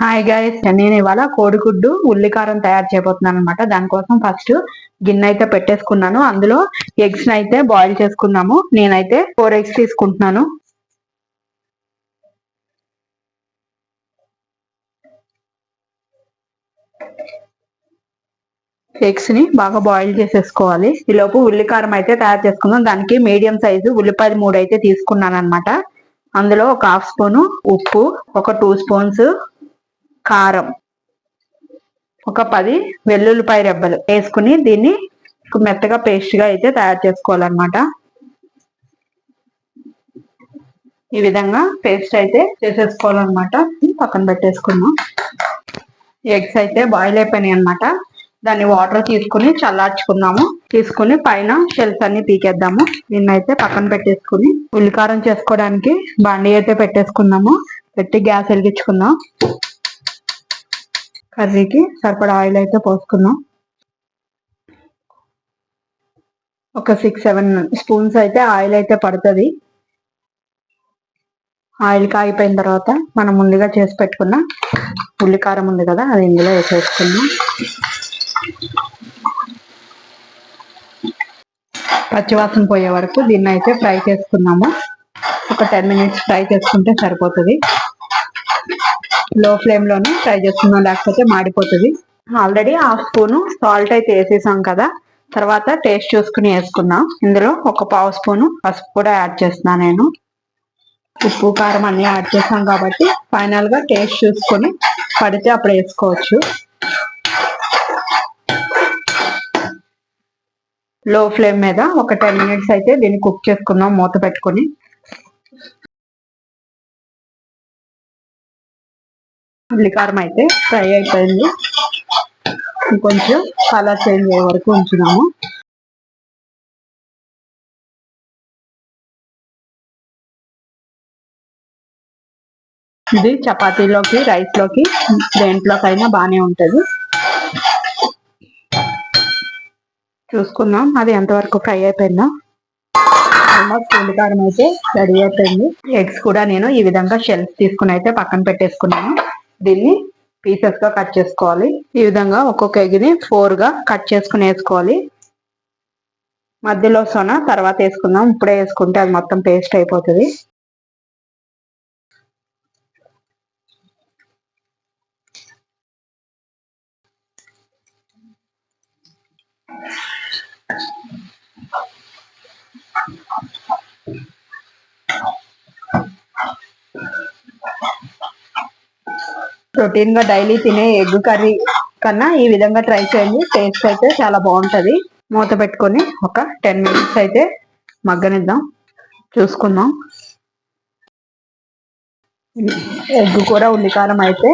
Hi guys, నేను ఇవాళ కోడిగుడ్డు ఉల్లికారం తయారు చేయబోతున్నాను అనమాట. దానికోసం ఫస్ట్ గిన్నె అయితే పెట్టేసుకున్నాను. అందులో ఎగ్స్ అయితే బాయిల్ చేసుకున్నాము. నేనైతే 4 ఎగ్స్ తీసుకుంటున్నాను. ఎగ్స్ ని బాగా బాయిల్ చేసేసుకోవాలి. ఈలోపు ఉల్లికారం అయితే తయారు చేసుకుందాం. దానికి మీడియం సైజు ఉల్లిపాయలు 3 అయితే తీసుకున్నాను అనమాట. అందులో ఒక 1/2 స్పూను ఉప్పు, ఒక 2 స్పూన్స్ కారం, ఒక 10 వెల్లుల్లిపాయ రెబ్బలు వేసుకుని దీన్ని మెత్తగా పేస్ట్ గా అయితే తయారు చేసుకోవాలన్నమాట. ఈ విధంగా పేస్ట్ అయితే చేసేసుకోవాలన్నమాట. పక్కన పెట్టేసుకున్నాం. ఎగ్స్ అయితే బాయిల్ అయిపోయినాయి అనమాట. దాన్ని వాటర్ తీసుకుని చల్లార్చుకున్నాము. తీసుకుని పైన షెల్స్ అన్ని పీకేద్దాము. దీన్ని అయితే పక్కన పెట్టేసుకుని ఉల్లికారం చేసుకోవడానికి బాండీ అయితే పెట్టేసుకున్నాము. పెట్టి గ్యాస్ వెలిగించుకుందాం. కర్రీకి సరిపడా ఆయిల్ అయితే పోసుకుందాం. ఒక 6-7 స్పూన్స్ అయితే ఆయిల్ అయితే పడుతుంది. ఆయిల్ కాగిపోయిన తర్వాత మనం ముందుగా చేసి పెట్టుకున్న ఉల్లికారం ఉంది కదా, అది ఇందులో వేసేసుకుందాం. పచ్చివాసన పోయే వరకు దీన్ని అయితే ఫ్రై చేసుకున్నాము. ఒక 10 మినిట్స్ ఫ్రై చేసుకుంటే సరిపోతుంది. లో ఫ్లేమ్ లోనే ఫ్రై చేసుకుందాం, లేకపోతే మాడిపోతుంది. ఆల్రెడీ 1/2 స్పూను సాల్ట్ అయితే వేసేసాం కదా. తర్వాత టేస్ట్ చూసుకుని వేసుకుందాం. ఇందులో ఒక 1/2 స్పూను పసుపు కూడా యాడ్ చేస్తున్నాను నేను. ఉప్పు కారం అన్ని యాడ్ చేసాం కాబట్టి ఫైనల్ గా టేస్ట్ చూసుకొని పడితే అప్పుడు వేసుకోవచ్చు. లో ఫ్లేమ్ మీద ఒక 10 మినిట్స్ అయితే దీన్ని కుక్ చేసుకుందాం మూత పెట్టుకొని. ఉల్లికారం అయితే ఫ్రై అయిపోయింది. ఇంకొంచెం కలర్ చేంజ్ అయ్యే వరకు ఉంచుదాము. ఇది చపాతీలోకి, రైస్ లోకి, దేంట్లోకైనా బాగానే ఉంటుంది. చూసుకుందాం అది ఎంతవరకు ఫ్రై అయిపోయిందో. ఆల్మోస్ట్ ఉల్లికారం అయితే రెడీ అయిపోయింది. ఎగ్స్ కూడా నేను ఈ విధంగా షెల్స్ తీసుకుని అయితే పక్కన పెట్టేసుకున్నాను. దీన్ని పీసెస్ గా కట్ చేసుకోవాలి. ఈ విధంగా ఒక్కొక్క ఎగ్ని 4 గా కట్ చేసుకుని వేసుకోవాలి. మధ్యలో సొన తర్వాత వేసుకుందాం. ఇప్పుడే వేసుకుంటే అది మొత్తం పేస్ట్ అయిపోతుంది. ప్రోటీన్ గా డైలీ తినే ఎగ్ కర్రీ కన్నా ఈ విధంగా ట్రై చేయండి. టేస్ట్ అయితే చాలా బాగుంటది. మూత పెట్టుకొని ఒక 10 మినిట్స్ అయితే మగ్గనిద్దాం. చూసుకుందాం. ఎగ్ కూర ఉల్లికారం అయితే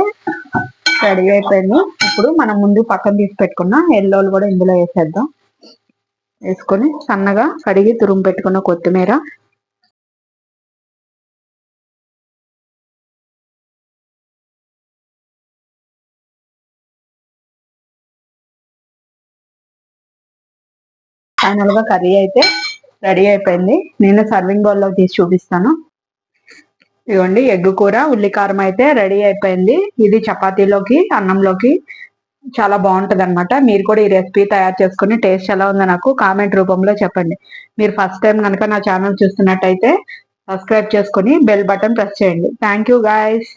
రెడీ అయిపోయింది. ఇప్పుడు మనం ముందు పక్కన తీసి పెట్టుకున్న ఎల్లోలు కూడా ఇందులో వేసేద్దాం. వేసుకొని సన్నగా కడిగి తురుము పెట్టుకున్న కొత్తిమీర, ఫైనల్ గా కర్రీ అయితే రెడీ అయిపోయింది. నేను సర్వింగ్ బౌల్లో తీసి చూపిస్తాను. ఇదిగోండి, ఎగ్ కూర ఉల్లికారం అయితే రెడీ అయిపోయింది. ఇది చపాతీలోకి, అన్నంలోకి చాలా బాగుంటది అనమాట. మీరు కూడా ఈ రెసిపీ తయారు చేసుకుని టేస్ట్ ఎలా ఉందో నాకు కామెంట్ రూపంలో చెప్పండి. మీరు ఫస్ట్ టైం కనుక నా ఛానల్ చూస్తున్నట్టయితే సబ్స్క్రైబ్ చేసుకుని బెల్ బటన్ ప్రెస్ చేయండి. Thank you guys.